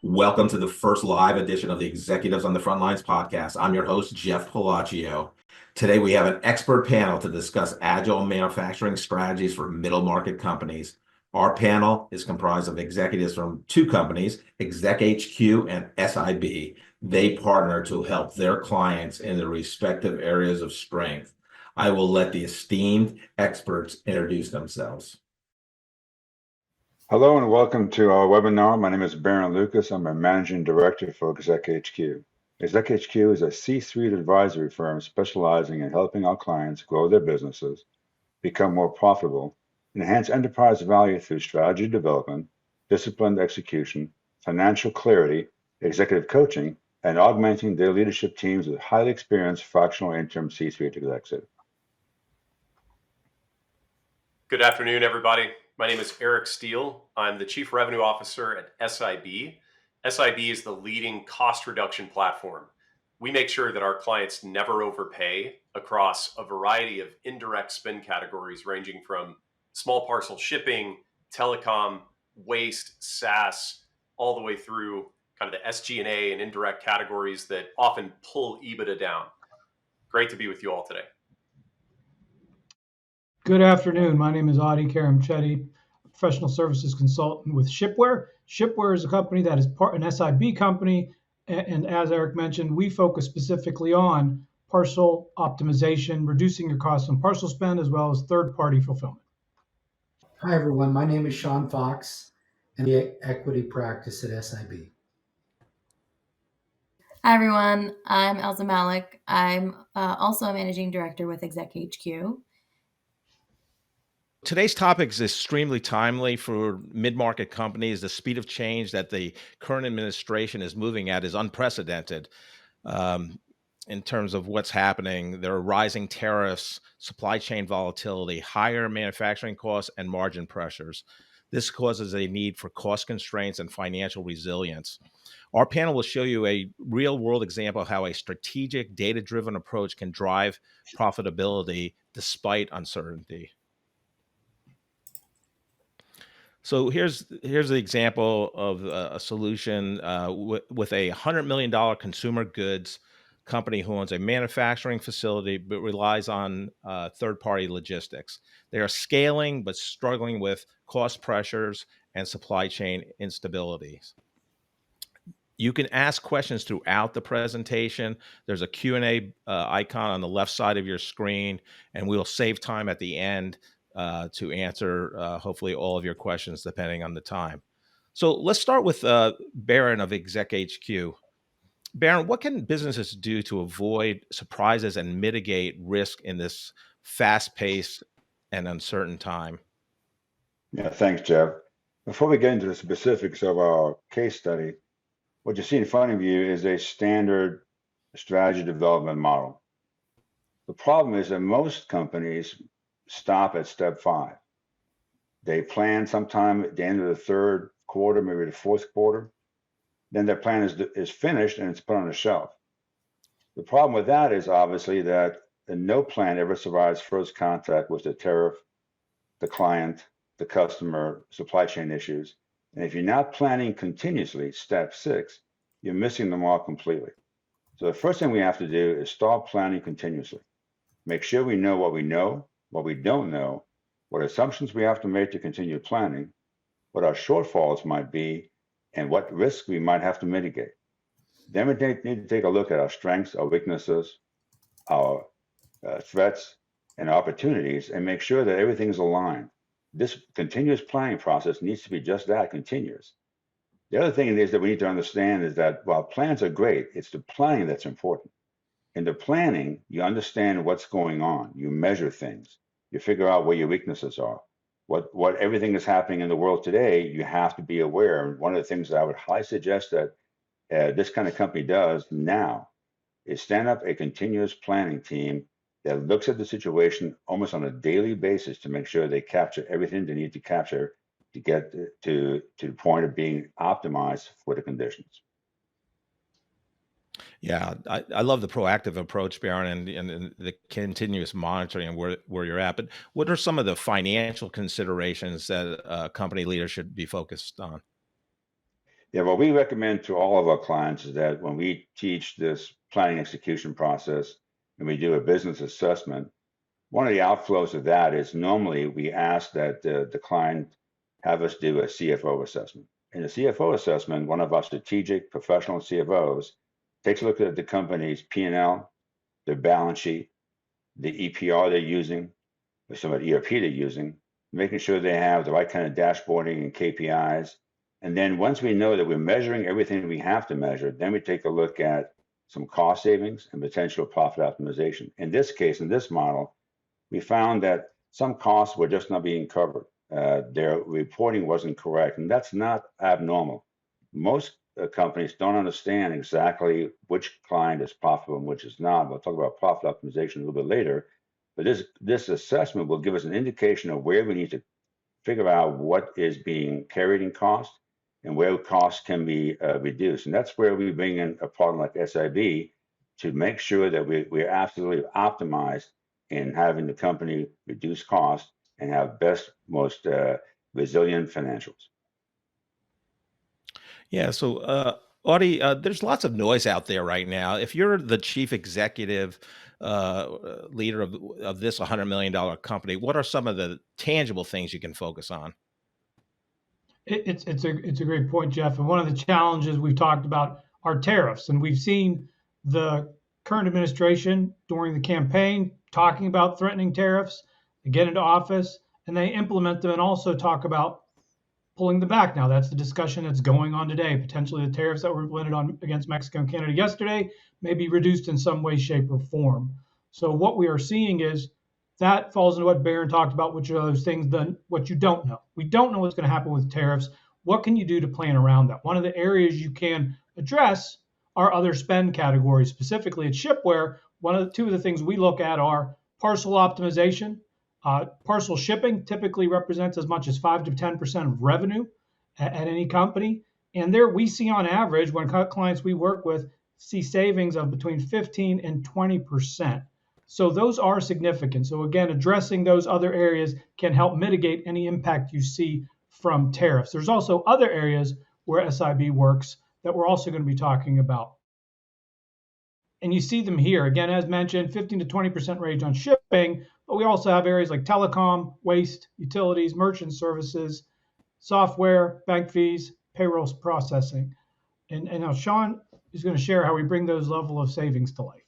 Welcome to the first live edition of the Executives on the Frontlines podcast. I'm your host, Jeff Palacio. Today, we have an expert panel to discuss agile manufacturing strategies for middle market companies. Our panel is comprised of executives from two companies, ExecHQ and SIB. They partner to help their clients in their respective areas of strength. I will let the esteemed experts introduce themselves. Hello and welcome to our webinar. My name is Baron Lucas. I'm a managing director for ExecHQ. ExecHQ is a C-suite advisory firm specializing in helping our clients grow their businesses, become more profitable, enhance enterprise value through strategy development, disciplined execution, financial clarity, executive coaching, and augmenting their leadership teams with highly experienced fractional interim C-suite executives. Good afternoon, everybody. My name is Eric Steele. I'm the Chief Revenue Officer at SIB. SIB is the leading cost reduction platform. We make sure that our clients never overpay across a variety of indirect spend categories ranging from small parcel shipping, telecom, waste, SaaS, all the way through kind of the SG&A and indirect categories that often pull EBITDA down. Great to be with you all today. Good afternoon. My name is Adi Karamchetti, professional services consultant with Shipware. Shipware is a company that is an SIB company, and as Eric mentioned, we focus specifically on parcel optimization, reducing your costs on parcel spend, as well as third-party fulfillment. Hi, everyone. My name is Sean Fox, and the equity practice at SIB. Hi, everyone. I'm Elsa Malik. I'm also a managing director with ExecHQ. Today's topic is extremely timely for mid-market companies. The speed of change that the current administration is moving at is unprecedented in terms of what's happening. There are rising tariffs, supply chain volatility, higher manufacturing costs, and margin pressures. This causes a need for cost constraints and financial resilience. Our panel will show you a real-world example of how a strategic, data-driven approach can drive profitability despite uncertainty. So here's the example of a solution with a $100 million consumer goods company who owns a manufacturing facility but relies on third-party logistics. They are scaling but struggling with cost pressures and supply chain instabilities. You can ask questions throughout the presentation. There's a Q&A icon on the left side of your screen, and we'll save time at the end to answer hopefully all of your questions depending on the time. So let's start with Baron of ExecHQ. Baron, what can businesses do to avoid surprises and mitigate risk in this fast-paced and uncertain time? Yeah, thanks, Jeff. Before we get into the specifics of our case study, what you see in front of you is a standard strategy development model. The problem is that most companies stop at step 5. They plan sometime at the end of the third quarter, maybe the fourth quarter. Then their plan is finished and it's put on a shelf. The problem with that is obviously that no plan ever survives first contact with the tariff, the client, the customer, supply chain issues. And if you're not planning continuously, step 6, you're missing the mark completely. So the first thing we have to do is start planning continuously. Make sure we know, what we don't know, what assumptions we have to make to continue planning, what our shortfalls might be, and what risks we might have to mitigate. Then we need to take a look at our strengths, our weaknesses, our threats, and opportunities, and make sure that everything's aligned. This continuous planning process needs to be just that, continuous. The other thing is that we need to understand is that while plans are great, it's the planning that's important. In the planning, you understand what's going on. You measure things. You figure out where your weaknesses are. What everything is happening in the world today, you have to be aware. And one of the things that I would highly suggest that this kind of company does now is stand up a continuous planning team that looks at the situation almost on a daily basis to make sure they capture everything they need to capture to get to the point of being optimized for the conditions. Yeah, I love the proactive approach, Baron, and the continuous monitoring and where you're at. But what are some of the financial considerations that a company leader should be focused on? Yeah, what we recommend to all of our clients is that when we teach this planning execution process and we do a business assessment, one of the outflows of that is normally we ask that the client have us do a CFO assessment. In the CFO assessment, one of our strategic professional CFOs takes a look at the company's P&L, their balance sheet, the EPR they're using, or some of the ERP they're using, making sure they have the right kind of dashboarding and KPIs. And then once we know that we're measuring everything we have to measure, then we take a look at some cost savings and potential profit optimization. In this case, in this model, we found that some costs were just not being covered. Their reporting wasn't correct, and that's not abnormal. Most companies don't understand exactly which client is profitable and which is not. We'll talk about profit optimization a little bit later, but this assessment will give us an indication of where we need to figure out what is being carried in cost and where costs can be reduced. And that's where we bring in a partner like SIB to make sure that we're absolutely optimized in having the company reduce costs and have best, most resilient financials. Yeah. So, Audie, there's lots of noise out there right now. If you're the chief executive leader of this $100 million company, what are some of the tangible things you can focus on? It's a great point, Jeff. And one of the challenges we've talked about are tariffs, and we've seen the current administration during the campaign talking about threatening tariffs. They get into office and they implement them, and also talk about pulling them back. Now, that's the discussion that's going on today. Potentially, the tariffs that were implemented on against Mexico and Canada yesterday may be reduced in some way, shape, or form. So what we are seeing is that falls into what Barron talked about, which are those things, then what you don't know. We don't know what's going to happen with tariffs. What can you do to plan around that? One of the areas you can address are other spend categories. Specifically at Shipware, two of the things we look at are parcel optimization. Parcel shipping typically represents as much as 5 to 10% of revenue at any company. And there we see on average, when clients we work with see savings of between 15 and 20%. So those are significant. So again, addressing those other areas can help mitigate any impact you see from tariffs. There's also other areas where SIB works that we're also going to be talking about. And you see them here. Again, as mentioned, 15 to 20% range on shipping, but we also have areas like telecom, waste, utilities, merchant services, software, bank fees, payroll processing. And now Sean is going to share how we bring those level of savings to life.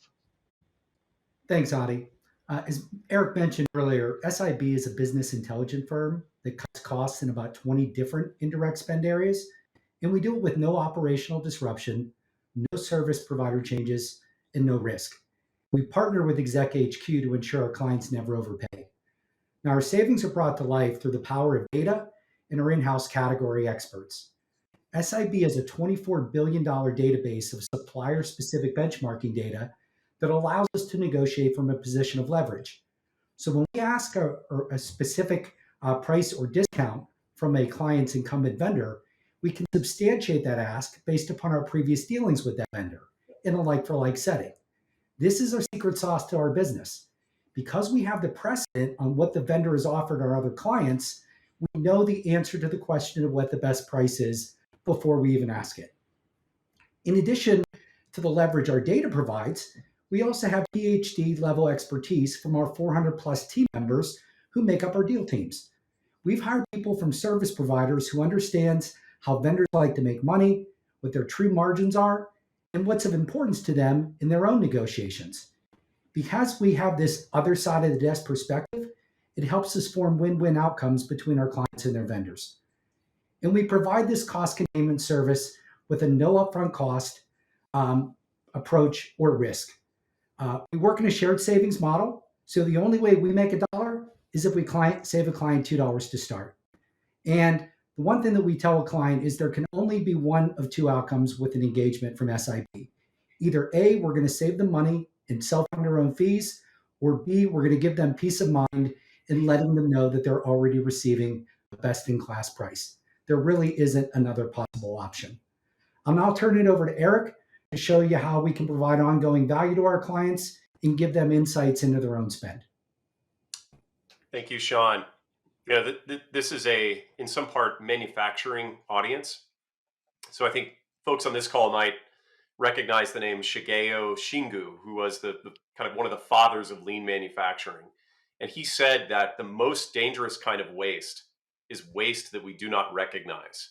Thanks, Adi. As Eric mentioned earlier, SIB is a business intelligence firm that cuts costs in about 20 different indirect spend areas, and we do it with no operational disruption, no service provider changes, and no risk. We partner with Exec HQ to ensure our clients never overpay. Now, our savings are brought to life through the power of data and our in-house category experts. SIB has a $24 billion database of supplier-specific benchmarking data that allows us to negotiate from a position of leverage. So when we ask a specific price or discount from a client's incumbent vendor, we can substantiate that ask based upon our previous dealings with that vendor in a like-for-like setting. This is our secret sauce to our business. Because we have the precedent on what the vendor has offered our other clients, we know the answer to the question of what the best price is before we even ask it. In addition to the leverage our data provides, we also have PhD level expertise from our 400 plus team members who make up our deal teams. We've hired people from service providers who understands how vendors like to make money, what their true margins are, and what's of importance to them in their own negotiations. Because we have this other side of the desk perspective, it helps us form win-win outcomes between our clients and their vendors. And we provide this cost containment service with a no upfront cost approach or risk. We work in a shared savings model, so the only way we make a dollar is if we save a client $2 to start. And the one thing that we tell a client is there can only be one of two outcomes with an engagement from SIB. Either A, we're going to save them money and self-fund their own fees, or B, we're going to give them peace of mind and letting them know that they're already receiving a best-in-class price. There really isn't another possible option. I'll now turn it over to Eric to show you how we can provide ongoing value to our clients and give them insights into their own spend. Thank you, Sean. This is in some part, manufacturing audience. So I think folks on this call might recognize the name Shigeo Shingu, who was the kind of one of the fathers of lean manufacturing. And he said that the most dangerous kind of waste is waste that we do not recognize.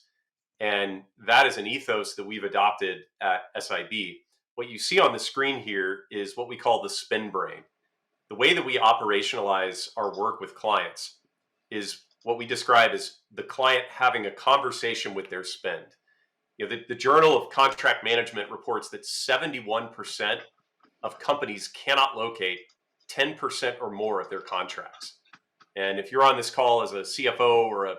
And that is an ethos that we've adopted at SIB. What you see on the screen here is what we call the spin brain. The way that we operationalize our work with clients is what we describe as the client having a conversation with their spend. The Journal of Contract Management reports that 71% of companies cannot locate 10% or more of their contracts. And if you're on this call as a CFO or a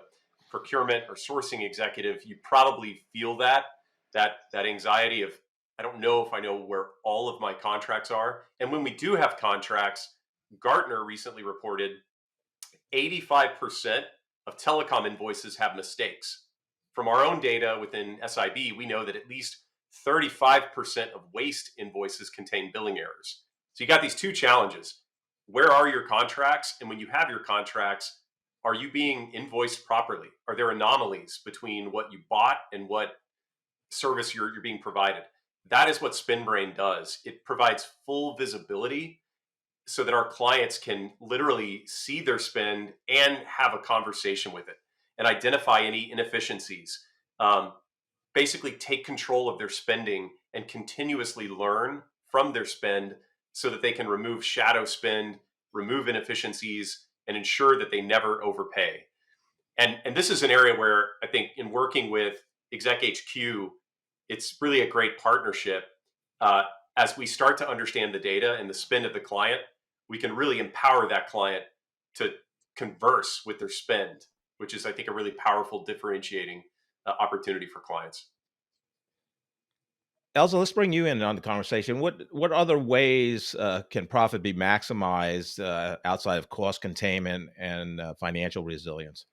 procurement or sourcing executive, you probably feel that anxiety of, I don't know if I know where all of my contracts are. And when we do have contracts, Gartner recently reported 85% of telecom invoices have mistakes. From our own data within SIB, we know that at least 35% of waste invoices contain billing errors. So you got these two challenges. Where are your contracts? And when you have your contracts, are you being invoiced properly? Are there anomalies between what you bought and what service you're being provided? That is what SpinBrain does. It provides full visibility so that our clients can literally see their spend and have a conversation with it and identify any inefficiencies. Basically take control of their spending and continuously learn from their spend so that they can remove shadow spend, remove inefficiencies, and ensure that they never overpay. And this is an area where I think in working with Exec HQ, it's really a great partnership. As we start to understand the data and the spend of the client, we can really empower that client to converse with their spend, which is, I think, a really powerful differentiating opportunity for clients. Elza, let's bring you in on the conversation. What other ways can profit be maximized outside of cost containment and financial resilience?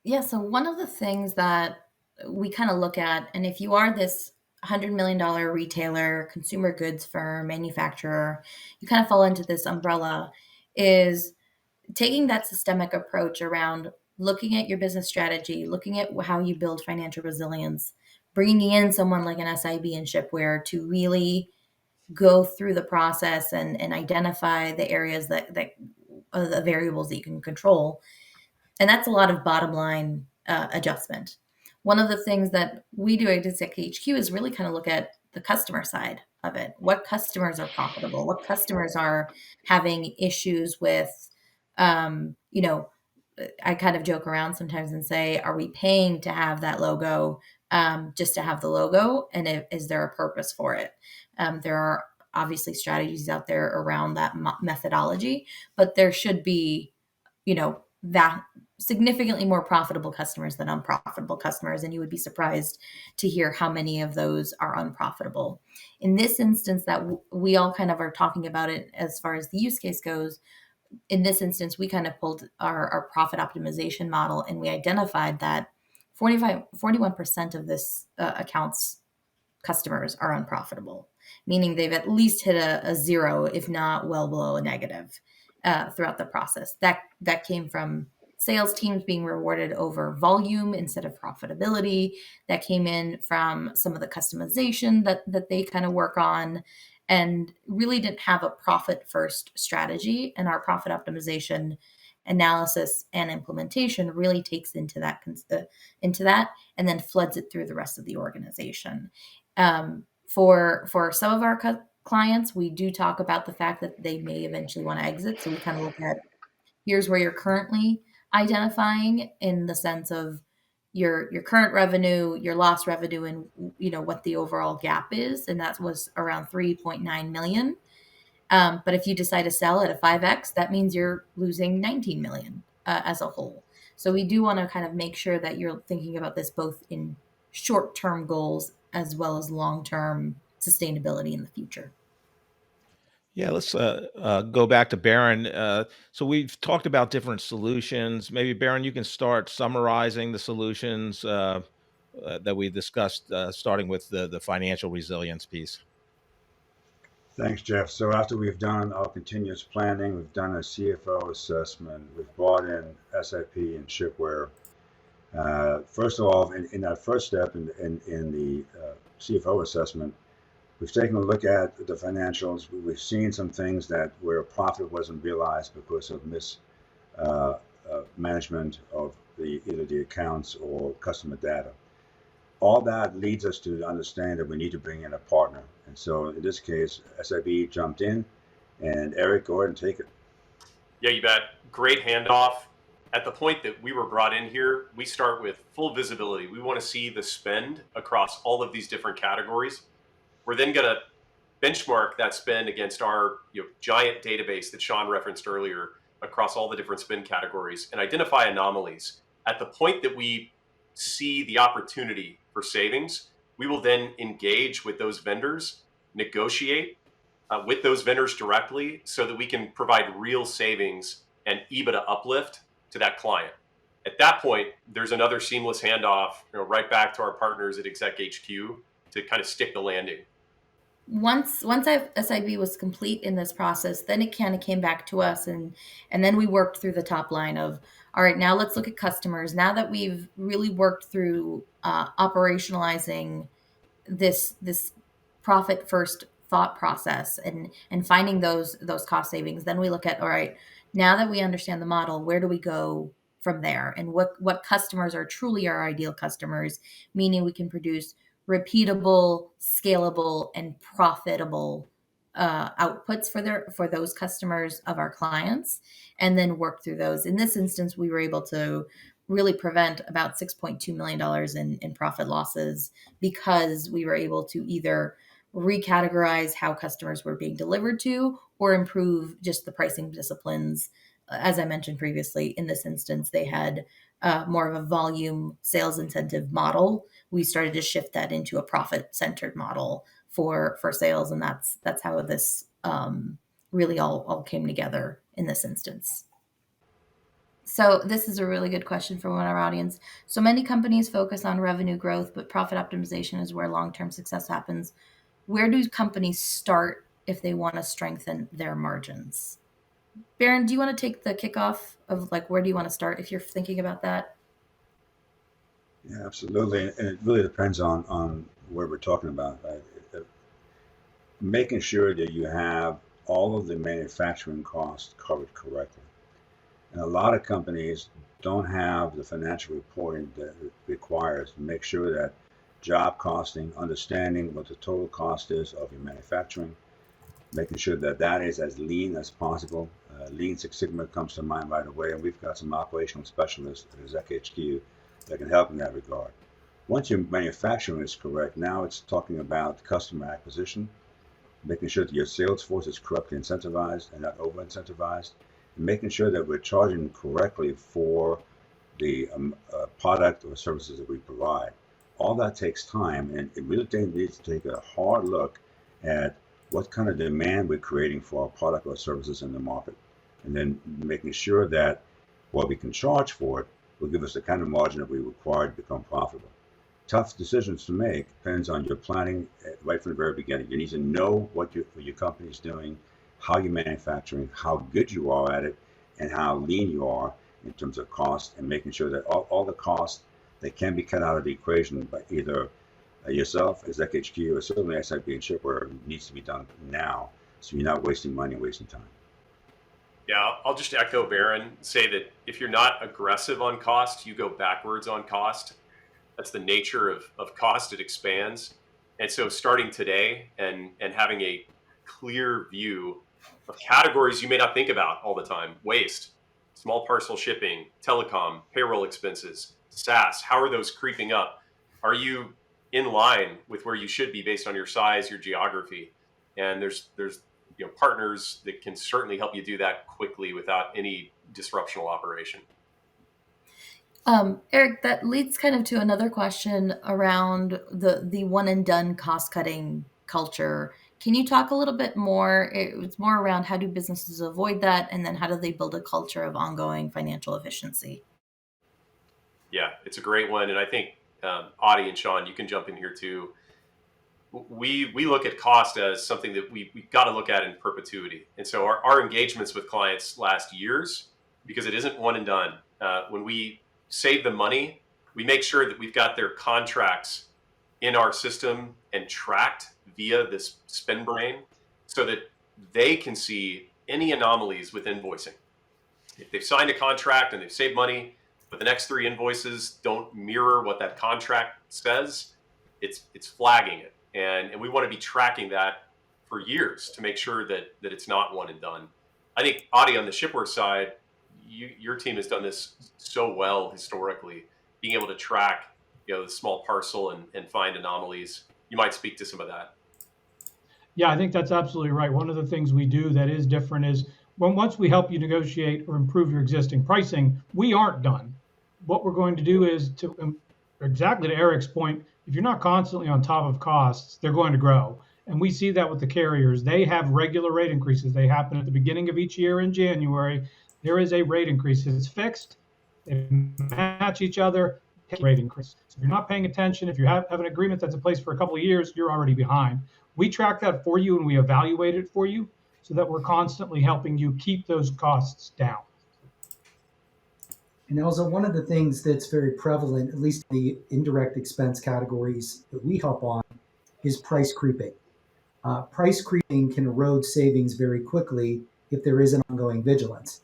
Yeah, so one of the things that we kind of look at, and if you are this $100 million retailer, consumer goods firm, manufacturer, you kind of fall into this umbrella, is taking that systemic approach around looking at your business strategy, looking at how you build financial resilience, bringing in someone like an SIB and Shipware to really go through the process and identify the areas that the variables that you can control. And that's a lot of bottom line adjustment. One of the things that we do at Exec HQ is really kind of look at the customer side of it. What customers are profitable? What customers are having issues with, I kind of joke around sometimes and say, are we paying to have that logo just to have the logo? And is there a purpose for it? There are obviously strategies out there around that methodology, but there should be, that significantly more profitable customers than unprofitable customers. And you would be surprised to hear how many of those are unprofitable. In this instance that we all kind of are talking about it as far as the use case goes, in this instance, we kind of pulled our profit optimization model and we identified that 41% of this account's customers are unprofitable, meaning they've at least hit a zero, if not well below a negative throughout the process. That came from sales teams being rewarded over volume instead of profitability. That came in from some of the customization that they kind of work on, and really didn't have a profit first strategy. And our profit optimization analysis and implementation really takes into that and then floods it through the rest of the organization. For some of our clients, we do talk about the fact that they may eventually want to exit. So we kind of look at, here's where you're currently identifying in the sense of your current revenue, your lost revenue, and what the overall gap is, and that was around 3.9 million. But if you decide to sell at a 5x, that means you're losing 19 million as a whole. So we do want to kind of make sure that you're thinking about this both in short-term goals as well as long-term sustainability in the future. Yeah, let's go back to Baron. So we've talked about different solutions. Maybe Baron, you can start summarizing the solutions that we discussed, starting with the financial resilience piece. Thanks, Jeff. So after we've done our continuous planning, we've done a CFO assessment, we've brought in SIP and Shipware, First of all, in that first step in the CFO assessment, we've taken a look at the financials. We've seen some things where profit wasn't realized because of mismanagement of either the accounts or customer data. All that leads us to understand that we need to bring in a partner. And so in this case, SIB jumped in, and Eric, go ahead and take it. Yeah, you bet. Great handoff. At the point that we were brought in here, we start with full visibility. We want to see the spend across all of these different categories. We're then going to benchmark that spend against our giant database that Sean referenced earlier across all the different spend categories and identify anomalies. At the point that we see the opportunity for savings, we will then engage with those vendors, negotiate with those vendors directly so that we can provide real savings and EBITDA uplift to that client. At that point, there's another seamless handoff, right back to our partners at Exec HQ to kind of stick the landing. Once SIB was complete in this process, then it kind of came back to us, and then we worked through the top line of, all right, now let's look at customers. Now that we've really worked through operationalizing this profit first thought process and finding those cost savings, then we look at, all right, now that we understand the model, where do we go from there, and what customers are truly our ideal customers, meaning we can produce repeatable, scalable, and profitable outputs for those customers of our clients, and then work through those. In this instance, we were able to really prevent about $6.2 million in profit losses because we were able to either recategorize how customers were being delivered to or improve just the pricing disciplines. As I mentioned previously, in this instance, they had more of a volume sales incentive model. We started to shift that into a profit-centered model for sales, and that's how this really all came together in this instance. So this is a really good question from one of our audience. So many companies focus on revenue growth, but profit optimization is where long-term success happens. Where do companies start if they want to strengthen their margins? Baron, do you want to take the kickoff of where do you want to start if you're thinking about that? Yeah, absolutely. And it really depends on where we're talking about. Making sure that you have all of the manufacturing costs covered correctly. And a lot of companies don't have the financial reporting that it requires to make sure that job costing, understanding what the total cost is of your manufacturing, making sure that that is as lean as possible. Lean Six Sigma comes to mind right away, and we've got some operational specialists at Exec HQ that can help in that regard. Once your manufacturing is correct, now it's talking about customer acquisition, making sure that your sales force is correctly incentivized and not over-incentivized, and making sure that we're charging correctly for the product or services that we provide. All that takes time, and it really needs to take a hard look at what kind of demand we're creating for our product or services in the market, and then making sure that what we can charge for it will give us the kind of margin that we require to become profitable. Tough decisions to make depends on your planning right from the very beginning. You need to know what your company is doing, how you're manufacturing, how good you are at it, and how lean you are in terms of cost, and making sure that all the costs that can be cut out of the equation by either yourself, Exec HQ, or certainly SIB and Shipware needs to be done now, so you're not wasting money and wasting time. Yeah, I'll just echo Baron, say that if you're not aggressive on cost, you go backwards on cost. That's the nature of cost. It expands. And so starting today and having a clear view of categories you may not think about all the time: waste, small parcel shipping, telecom, payroll expenses, SaaS. How are those creeping up? Are you in line with where you should be based on your size, your geography? And there's partners that can certainly help you do that quickly without any disruptional operation. Eric, that leads kind of to another question around the one and done cost cutting culture. Can you talk a little bit more? It's more around how do businesses avoid that, and then how do they build a culture of ongoing financial efficiency? Yeah, it's a great one, and I think Audie and Sean, you can jump in here too. We look at cost as something that we've got to look at in perpetuity, and so our engagements with clients last years, because it isn't one and done. When we save them money, We make sure that we've got their contracts in our system and tracked via this spend brain so that they can see any anomalies with invoicing. If they've signed a contract and they've saved money, but the next 3 invoices don't mirror what that contract says, it's flagging it. And we want to be tracking that for years to make sure that it's not one and done. I think, Adi, on the shipware side, your team has done this so well historically, being able to track the small parcel and find anomalies. You might speak to some of that. Yeah, I think that's absolutely right. One of the things we do that is different is once we help you negotiate or improve your existing pricing, we aren't done. What we're going to do is exactly to Eric's point, if you're not constantly on top of costs, they're going to grow. And we see that with the carriers. They have regular rate increases. They happen at the beginning of each year in January. There is a rate increase. It's fixed. They match each other. Rate increase. So if you're not paying attention, if you have an agreement that's in place for a couple of years, you're already behind. We track that for you and we evaluate it for you so that we're constantly helping you keep those costs down. And also, one of the things that's very prevalent, at least in the indirect expense categories that we help on, is price creeping. Price creeping can erode savings very quickly if there is an ongoing vigilance.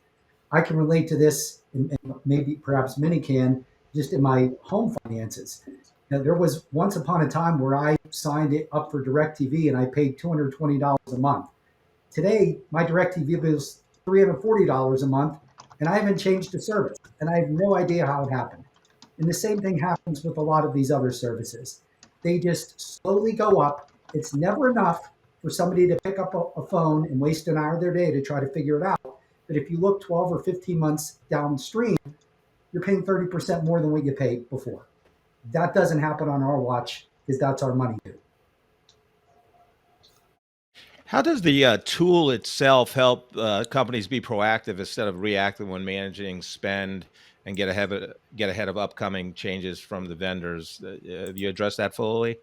I can relate to this, and maybe perhaps many can, just in my home finances. Now, there was once upon a time where I signed it up for DirecTV and I paid $220 a month. Today, my DirecTV bill is $340 a month, and I haven't changed the service, and I have no idea how it happened. And the same thing happens with a lot of these other services. They just slowly go up. It's never enough for somebody to pick up a phone and waste an hour of their day to try to figure it out. But if you look 12 or 15 months downstream, you're paying 30% more than what you paid before. That doesn't happen on our watch because that's our money due. How does the tool itself help companies be proactive instead of reactive when managing spend and get ahead of upcoming changes from the vendors? Have you addressed that fully?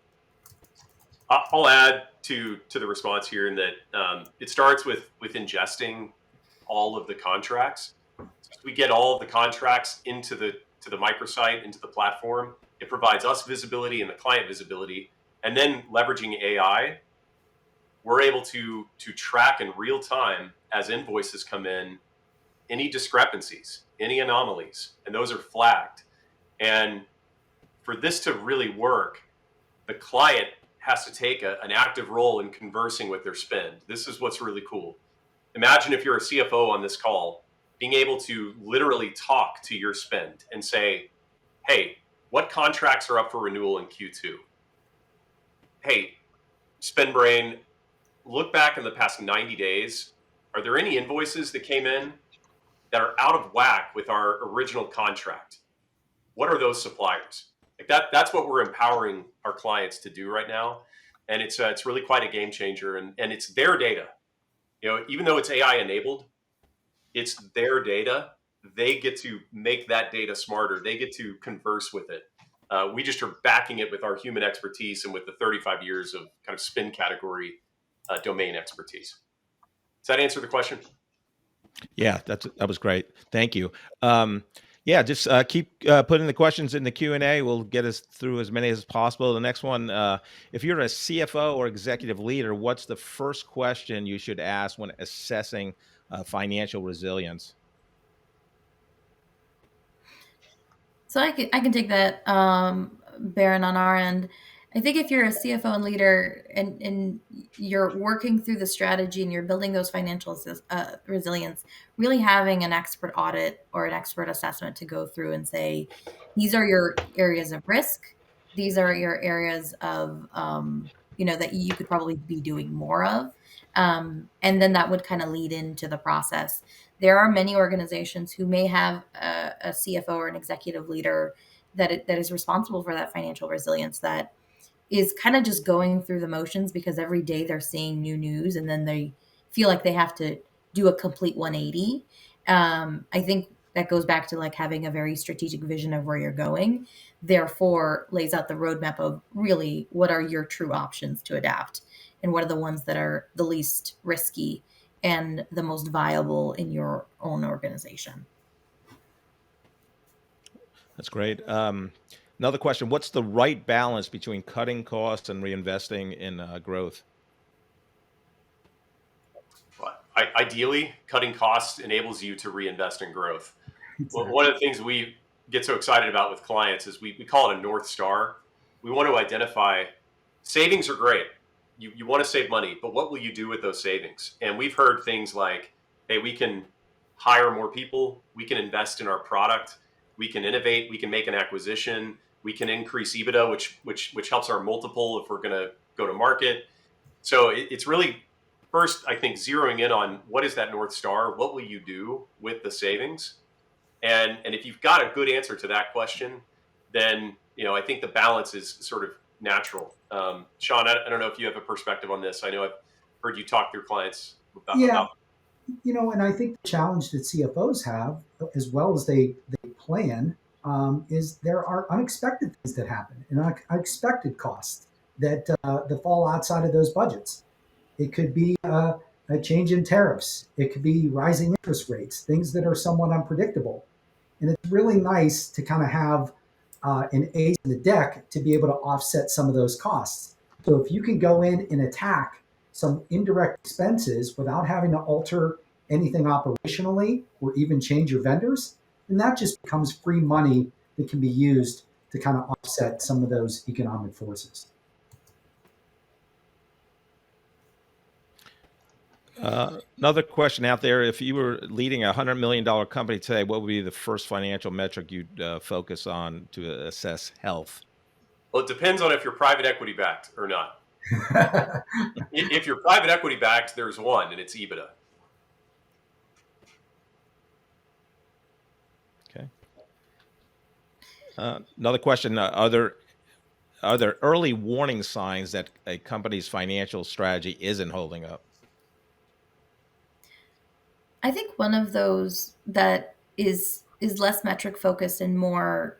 I'll add to the response here in that it starts with ingesting all of the contracts. So we get all of the contracts into the microsite, into the platform. It provides us visibility and the client visibility, and then leveraging AI, we're able to track in real time as invoices come in any discrepancies, any anomalies, and those are flagged. And for this to really work, the client has to take an active role in conversing with their spend. This is what's really cool. Imagine if you're a CFO on this call, being able to literally talk to your spend and say, hey, what contracts are up for renewal in Q2? Hey, SpendBrain, look back in the past 90 days. Are there any invoices that came in that are out of whack with our original contract? What are those suppliers? Like that's what we're empowering our clients to do right now. And it's really quite a game changer. And it's their data. Even though it's AI enabled, it's their data. They get to make that data smarter. They get to converse with it. We just are backing it with our human expertise and with the 35 years of kind of spin category domain expertise. Does that answer the question? Yeah, that was great. Thank you. Yeah, just keep putting the questions in the Q&A. We'll get us through as many as possible. The next one, if you're a CFO or executive leader, what's the first question you should ask when assessing financial resilience? So I can take that, Baron, on our end. I think if you're a CFO and leader and you're working through the strategy and you're building those financial resilience, really having an expert audit or an expert assessment to go through and say, these are your areas of risk. These are your areas of, that you could probably be doing more of. And then that would kind of lead into the process. There are many organizations who may have a CFO or an executive leader that is responsible for that financial resilience, that is kind of just going through the motions because every day they're seeing new news and then they feel like they have to do a complete 180. I think that goes back to like having a very strategic vision of where you're going, therefore lays out the roadmap of really what are your true options to adapt and what are the ones that are the least risky and the most viable in your own organization. That's great. Another question: what's the right balance between cutting costs and reinvesting in growth? Ideally, cutting costs enables you to reinvest in growth. Well, Exactly. one of the things we get so excited about with clients is we call it a North Star. We want to identify savings are great. You want to save money, but what will you do with those savings? And we've heard things like, hey, we can hire more people, we can invest in our product, we can innovate, we can make an acquisition, we can increase EBITDA, which helps our multiple if we're going to go to market. So it's really first, I think, zeroing in on what is that North Star? What will you do with the savings? And if you've got a good answer to that question, then I think the balance is sort of natural. Sean, I don't know if you have a perspective on this. I know I've heard you talk to your clients Yeah, about and I think the challenge that CFOs have, as well as they plan, is there are unexpected things that happen and unexpected costs that fall outside of those budgets. It could be a change in tariffs. It could be rising interest rates, things that are somewhat unpredictable. And it's really nice to kind of have an ace in the deck to be able to offset some of those costs. So if you can go in and attack some indirect expenses without having to alter anything operationally or even change your vendors, then that just becomes free money that can be used to kind of offset some of those economic forces. Another question out there: if you were leading $100 million company today, what would be the first financial metric you'd focus on to assess health? Well, it depends on if you're private equity backed or not. If you're private equity backed, there's one, and it's EBITDA. Okay. Another question: are there early warning signs that a company's financial strategy isn't holding up? I think one of those that is less metric focused and more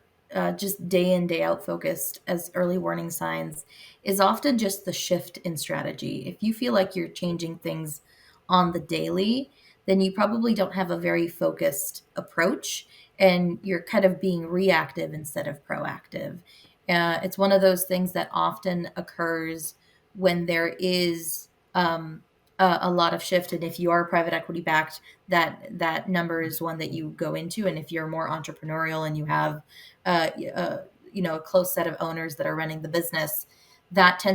just day in day out focused as early warning signs is often just the shift in strategy. If you feel like you're changing things on the daily, then you probably don't have a very focused approach, and you're kind of being reactive instead of proactive. It's one of those things that often occurs when there is a lot of shift, and if you are private equity backed, that number is one that you go into. And if you're more entrepreneurial and you have a close set of owners that are running the business, that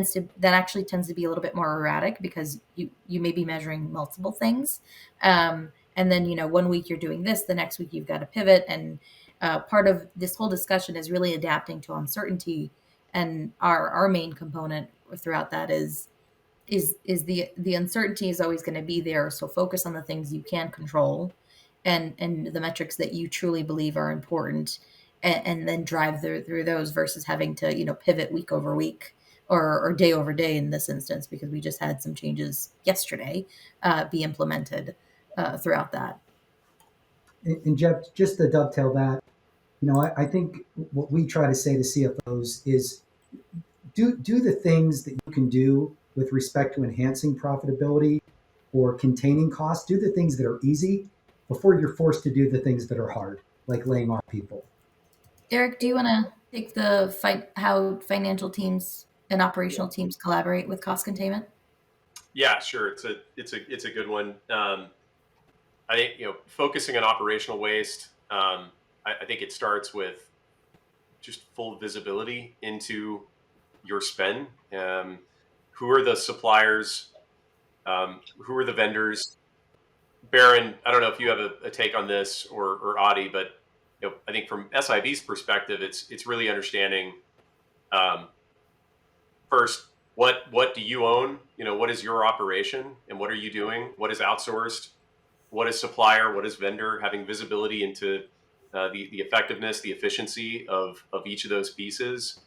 actually tends to be a little bit more erratic because you may be measuring multiple things. And then 1 week you're doing this, the next week you've got to pivot. And part of this whole discussion is really adapting to uncertainty. And our main component throughout that is the uncertainty is always going to be there. So focus on the things you can control, and the metrics that you truly believe are important, and then drive through those versus having to pivot week over week or day over day in this instance, because we just had some changes yesterday be implemented throughout that. And Jeff, just to dovetail that, I think what we try to say to CFOs is do the things that you can do with respect to enhancing profitability or containing costs. Do the things that are easy before you're forced to do the things that are hard, like laying off people. Eric, do you want to take the fight how financial teams and operational teams collaborate with cost containment? Yeah, sure. It's a good one. I think focusing on operational waste. I think it starts with just full visibility into your spend. Who are the suppliers? Who are the vendors? Baron, I don't know if you have a take on this, or Adi, but I think from SIB's perspective, it's really understanding first what do you own? What is your operation, and what are you doing? What is outsourced? What is supplier? What is vendor? Having visibility into the effectiveness, the efficiency of each of those pieces.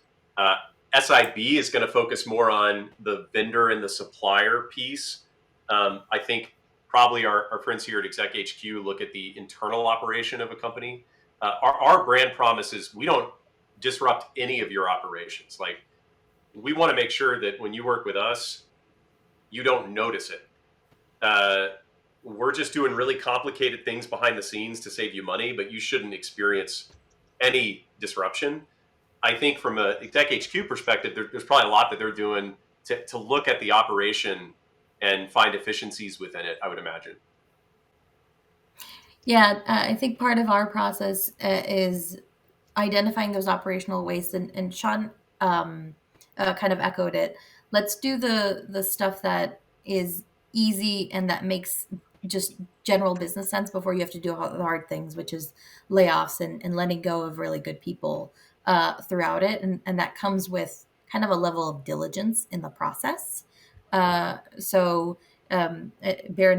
SIB is going to focus more on the vendor and the supplier piece. I think probably our friends here at Exec HQ look at the internal operation of a company. Our brand promise is we don't disrupt any of your operations. Like, we want to make sure that when you work with us, you don't notice it. We're just doing really complicated things behind the scenes to save you money, but you shouldn't experience any disruption. I think from a Tech HQ perspective, there's probably a lot that they're doing to look at the operation and find efficiencies within it, I would imagine. Yeah, I think part of our process is identifying those operational wastes, and Sean kind of echoed it. Let's do the stuff that is easy and that makes just general business sense before you have to do all the hard things, which is layoffs and letting go of really good people throughout it, and that comes with kind of a level of diligence in the process. Barron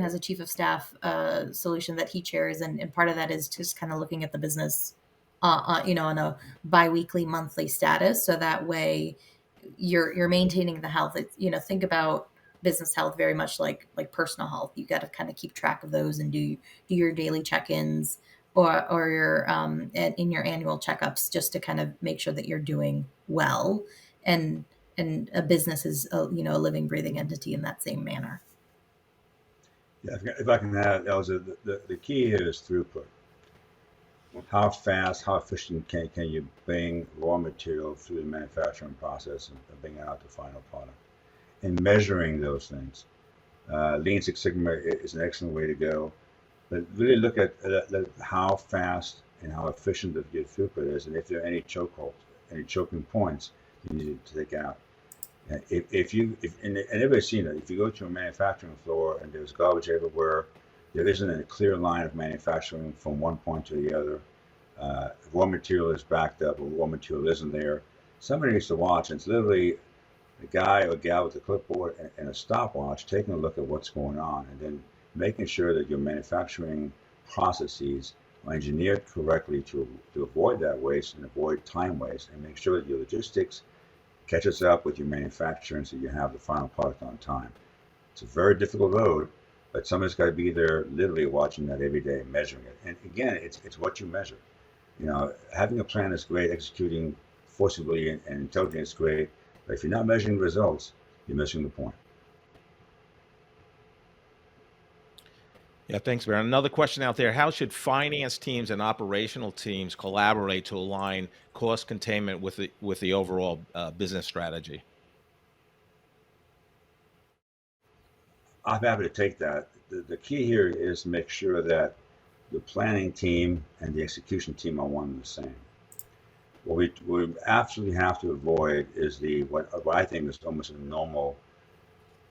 has a chief of staff solution that he chairs, and part of that is just kind of looking at the business on a biweekly, monthly status, so that way you're maintaining the health. Think about business health very much like personal health. You got to kind of keep track of those and do your daily check-ins or your in your annual checkups, just to kind of make sure that you're doing well, and a business is a living, breathing entity in that same manner. Yeah, if I can add, the key here is throughput. How fast, how efficient can you bring raw material through the manufacturing process and bring it out to final product? And measuring those things. Lean Six Sigma is an excellent way to go, but really look at how fast and how efficient your throughput is, and if there are any chokeholds, any choking points you need to take out. And and everybody's seen it, if you go to a manufacturing floor and there's garbage everywhere, there isn't a clear line of manufacturing from one point to the other. Raw material is backed up, or raw material isn't there. Somebody needs to watch, and it's literally a guy or gal with a clipboard and a stopwatch taking a look at what's going on, and then making sure that your manufacturing processes are engineered correctly to avoid that waste and avoid time waste, and make sure that your logistics catches up with your manufacturing so you have the final product on time. It's a very difficult road, but somebody's got to be there literally watching that every day, measuring it. And again, it's what you measure. Having a plan is great, executing forcibly and intelligently is great, but if you're not measuring results, you're missing the point. Yeah, thanks, Baron. Another question out there: how should finance teams and operational teams collaborate to align cost containment with the overall business strategy? I'm happy to take that. The key here is to make sure that the planning team and the execution team are one and the same. What we absolutely have to avoid is what I think is almost a normal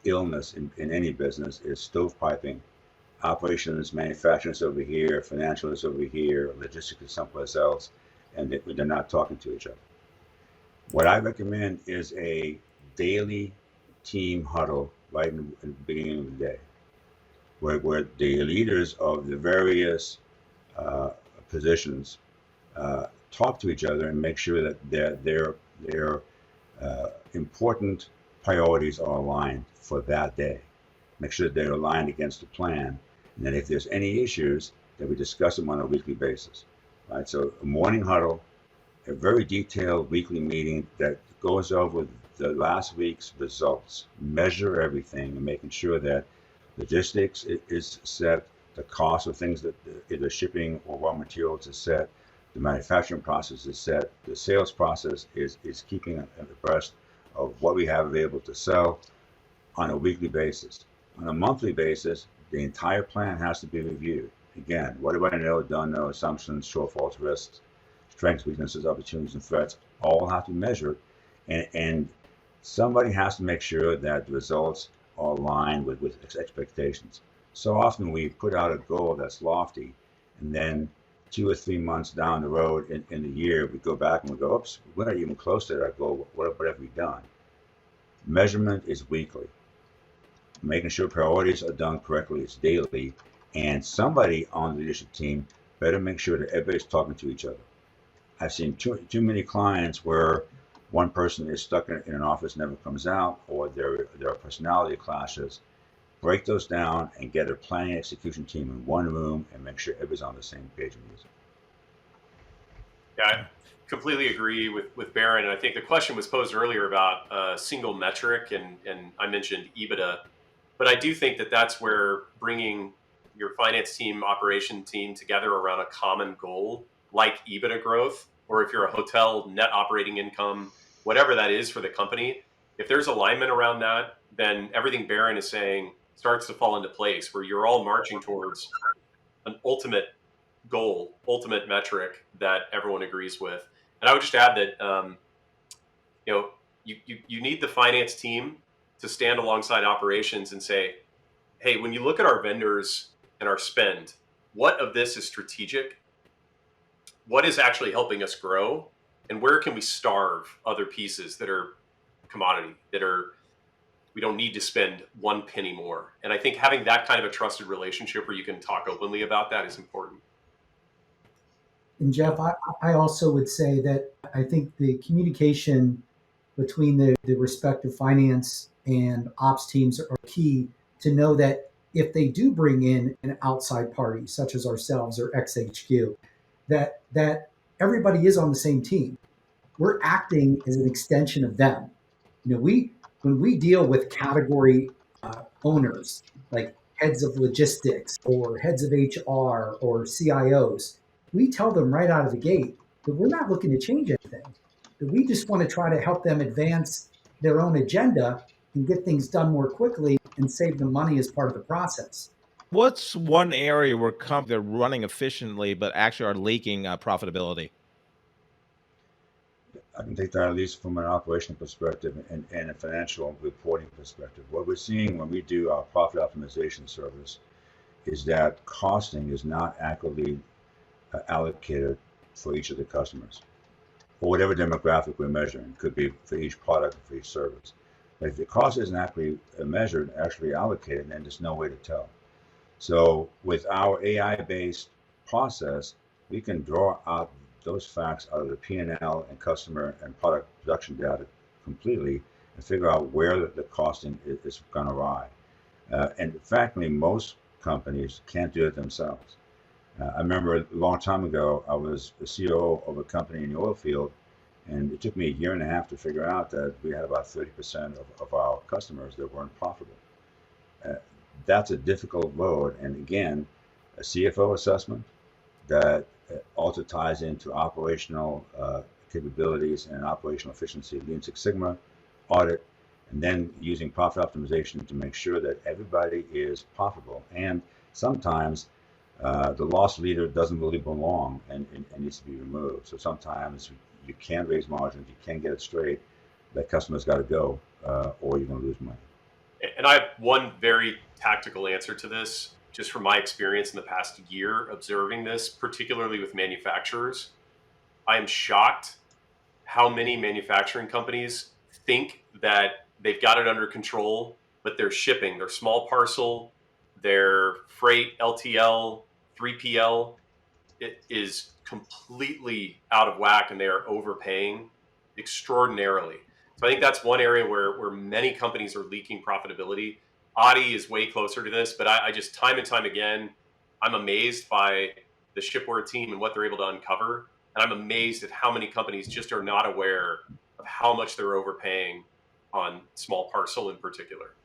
illness in any business is stovepiping. Operations, manufacturing is over here, financial is over here, logistics is someplace else, and they're not talking to each other. What I recommend is a daily team huddle right in the beginning of the day, where the leaders of the various positions talk to each other and make sure that their important priorities are aligned for that day. Make sure that they're aligned against the plan, and that if there's any issues, that we discuss them on a weekly basis. Right? So a morning huddle, a very detailed weekly meeting that goes over the last week's results, measure everything, and making sure that logistics is set, the cost of things that either shipping or raw materials is set, the manufacturing process is set, the sales process is keeping abreast of what we have available to sell on a weekly basis. On a monthly basis, the entire plan has to be reviewed. Again, what do I know, don't know, assumptions, shortfalls, risks, strengths, weaknesses, opportunities, and threats, all have to be measured. And somebody has to make sure that the results are aligned with expectations. So often we put out a goal that's lofty, and then 2 or 3 months down the road in the year, we go back and we go, oops, we're not even close to that goal. What have we done? Measurement is weekly. Making sure priorities are done correctly is daily, and somebody on the leadership team better make sure that everybody's talking to each other. I've seen too many clients where one person is stuck in an office, never comes out, or there are personality clashes. Break those down and get a planning execution team in one room and make sure everybody's on the same page of music. Yeah, I completely agree with Barron. And I think the question was posed earlier about a single metric, and I mentioned EBITDA. But I do think that that's where bringing your finance team, operation team together around a common goal, like EBITDA growth, or if you're a hotel, net operating income, whatever that is for the company, if there's alignment around that, then everything Baron is saying starts to fall into place where you're all marching towards an ultimate goal, ultimate metric that everyone agrees with. And I would just add that, you know, you need the finance team to stand alongside operations and say, hey, when you look at our vendors and our spend, what of this is strategic? What is actually helping us grow? And where can we starve other pieces that are commodity, that are, we don't need to spend one penny more? And I think having that kind of a trusted relationship where you can talk openly about that is important. And Jeff, I also would say that I think the communication between the respective finance and ops teams are key to know that if they do bring in an outside party, such as ourselves or XHQ, that everybody is on the same team. We're acting as an extension of them. We when we deal with category owners like heads of logistics or heads of HR or CIOs, we tell them right out of the gate that we're not looking to change anything. That we just want to try to help them advance their own agenda and get things done more quickly and save them money as part of the process. What's one area where they're running efficiently but actually are leaking profitability? I can take that at least from an operational perspective and a financial reporting perspective. What we're seeing when we do our profit optimization service is that costing is not accurately allocated for each of the customers, or whatever demographic we're measuring. It could be for each product, for each service. But if the cost isn't actually measured, actually allocated, then there's no way to tell. So with our AI-based process, we can draw out those facts out of the P&L and customer and product production data completely and figure out where the costing is going to lie. And frankly, most companies can't do it themselves. I remember a long time ago, I was the CEO of a company in the oil field, and it took me a year and a half to figure out that we had about 30% of our customers that weren't profitable. That's a difficult road. And again, a CFO assessment that also ties into operational capabilities and operational efficiency, Lean Six Sigma audit, and then using profit optimization to make sure that everybody is profitable. And sometimes the loss leader doesn't really belong and needs to be removed. So sometimes you can't raise margins, you can't get it straight. That customer's got to go, or you're going to lose money. And I have one very tactical answer to this, just from my experience in the past year observing this, particularly with manufacturers. I am shocked how many manufacturing companies think that they've got it under control, but their shipping, their small parcel, their freight, LTL, 3PL, it is completely out of whack and they are overpaying extraordinarily. So I think that's one area where many companies are leaking profitability. Audi is way closer to this, but I just time and time again, I'm amazed by the Shipware team and what they're able to uncover. And I'm amazed at how many companies just are not aware of how much they're overpaying on small parcel in particular.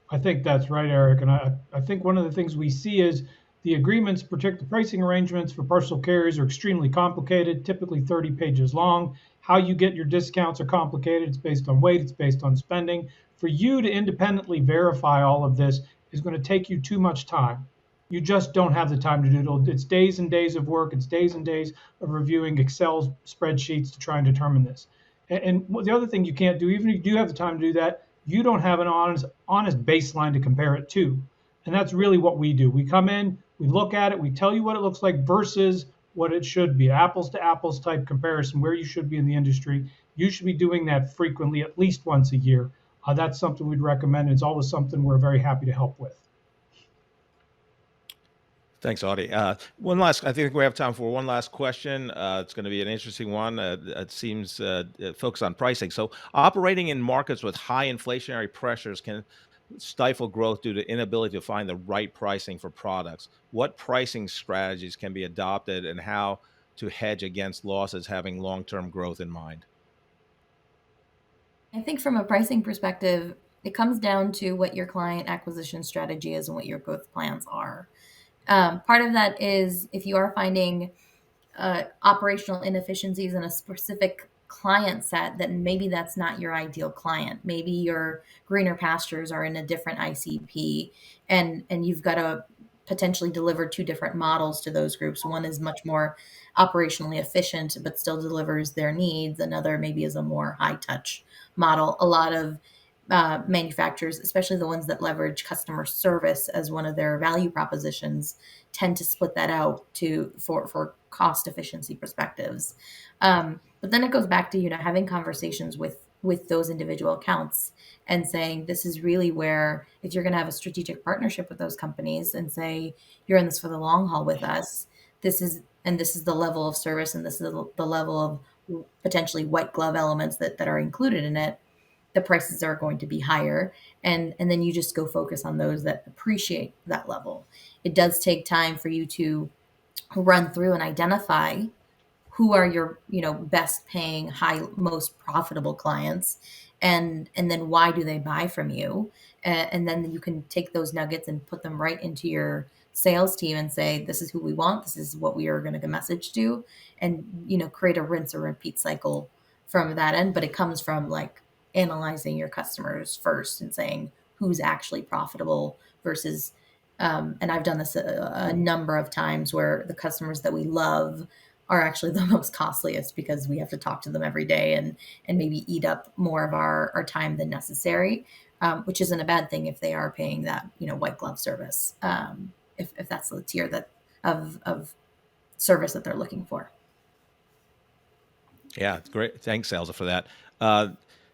I think that's right, Eric. And I think one of the things we see is the agreements, particularly the pricing arrangements for parcel carriers, are extremely complicated, typically 30 pages long. How you get your discounts are complicated. It's based on weight, it's based on spending. For you to independently verify all of this is going to take you too much time. You just don't have the time to do it. It's days and days of work. It's days and days of reviewing Excel spreadsheets to try and determine this. And the other thing you can't do, even if you do have the time to do that, you don't have an honest baseline to compare it to. And that's really what we do. We come in, we look at it, we tell you what it looks like versus what it should be, apples to apples type comparison, where you should be in the industry. You should be doing that frequently, at least once a year. That's something we'd recommend. It's always something we're very happy to help with. Thanks, Audie. I think we have time for one last question. It's going to be an interesting one. It seems focused on pricing. So operating in markets with high inflationary pressures can stifle growth due to inability to find the right pricing for products. What pricing strategies can be adopted and how to hedge against losses having long-term growth in mind? I think from a pricing perspective, it comes down to what your client acquisition strategy is and what your growth plans are. Part of that is if you are finding operational inefficiencies in a specific client set, that maybe that's not your ideal client. Maybe your greener pastures are in a different ICP, and you've got to potentially deliver two different models to those groups. One is much more operationally efficient but still delivers their needs. Another maybe is a more high touch model. A lot of manufacturers, especially the ones that leverage customer service as one of their value propositions, tend to split that out for cost efficiency perspectives. But then it goes back to having conversations with those individual accounts and saying, this is really where, if you're going to have a strategic partnership with those companies and say you're in this for the long haul with us, this is the level of service, and this is the level of potentially white glove elements that are included in it. The prices are going to be higher, and then you just go focus on those that appreciate that level. It does take time for you to run through and identify who are your best paying, high, most profitable clients, and then why do they buy from you. And then you can take those nuggets and put them right into your sales team and say, this is who we want, this is what we are going to message to, and create a rinse or repeat cycle from that end. But it comes from like analyzing your customers first and saying who's actually profitable versus and I've done this a number of times, where the customers that we love are actually the most costliest, because we have to talk to them every day and maybe eat up more of our time than necessary, which isn't a bad thing if they are paying that white glove service, if that's the tier that of service that they're looking for. Yeah, great. Thanks, Elsa, for that.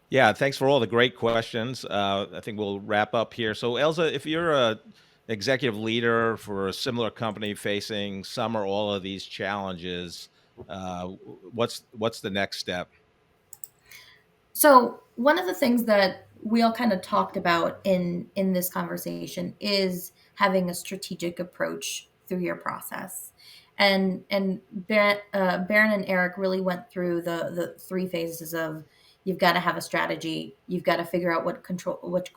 Yeah, thanks for all the great questions. I think we'll wrap up here. So, Elsa, if you're a executive leader for a similar company facing some or all of these challenges, what's the next step? So one of the things that we all kind of talked about in this conversation is having a strategic approach through your process. And Baron and Eric really went through the three phases of, you've got to have a strategy, you've got to figure out what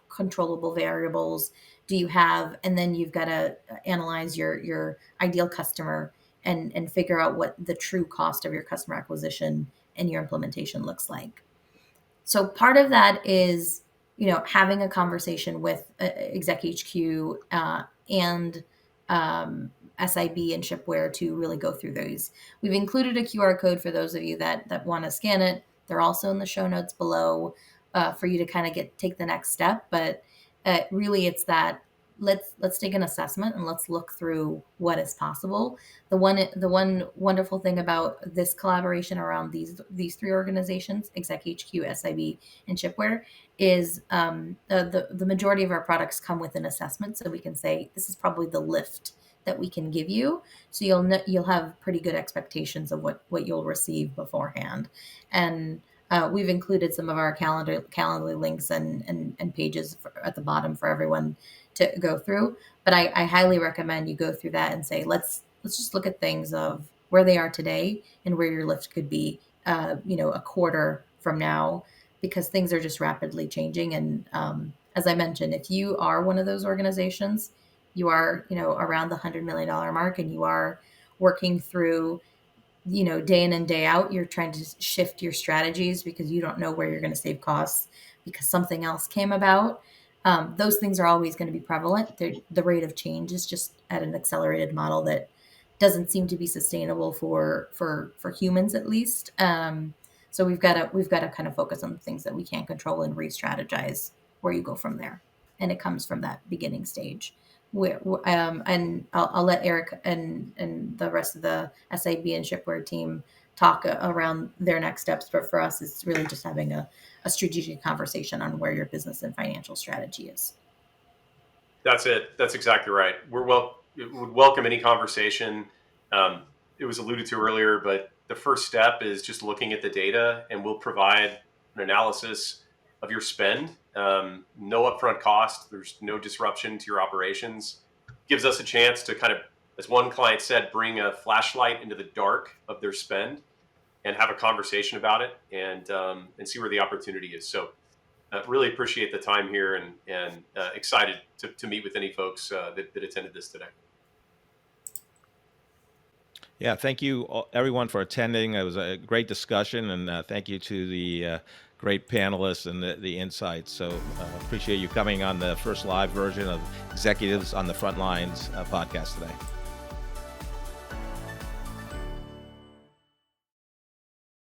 controllable variables do you have, and then you've got to analyze your ideal customer and figure out what the true cost of your customer acquisition and your implementation looks like. So part of that is, having a conversation with Exec HQ and SIB and Shipware to really go through those. We've included a QR code for those of you that want to scan it. They're also in the show notes below for you to kind of take the next step. But really, it's that let's take an assessment and let's look through what is possible. The one wonderful thing about this collaboration around these three organizations, Exec HQ, SIB, and Shipware, is the majority of our products come with an assessment, so we can say this is probably the lift that we can give you, so you'll have pretty good expectations of what you'll receive beforehand. And we've included some of our Calendly links and pages at the bottom for everyone to go through. But I highly recommend you go through that and say, let's just look at things of where they are today and where your lift could be, a quarter from now, because things are just rapidly changing. And as I mentioned, if you are one of those organizations, you are, around the $100 million mark, and you are working through, day in and day out, you're trying to shift your strategies because you don't know where you're going to save costs because something else came about. Those things are always going to be prevalent. The rate of change is just at an accelerated model that doesn't seem to be sustainable for humans, at least. So we've got to kind of focus on the things that we can't control and re-strategize where you go from there. And it comes from that beginning stage. And I'll let Eric and the rest of the SIB and Shipware team talk around their next steps. But for us, it's really just having a strategic conversation on where your business and financial strategy is. That's it. That's exactly right. It would welcome any conversation. It was alluded to earlier, but the first step is just looking at the data, and we'll provide an analysis of your spend. No upfront cost. There's no disruption to your operations. Gives us a chance to kind of, as one client said, bring a flashlight into the dark of their spend and have a conversation about it, and see where the opportunity is. So really appreciate the time here, and excited to meet with any folks that attended this today. Yeah, thank you everyone for attending. It was a great discussion, and thank you to the great panelists and the insights. So appreciate you coming on the first live version of Executives on the Front Lines podcast today.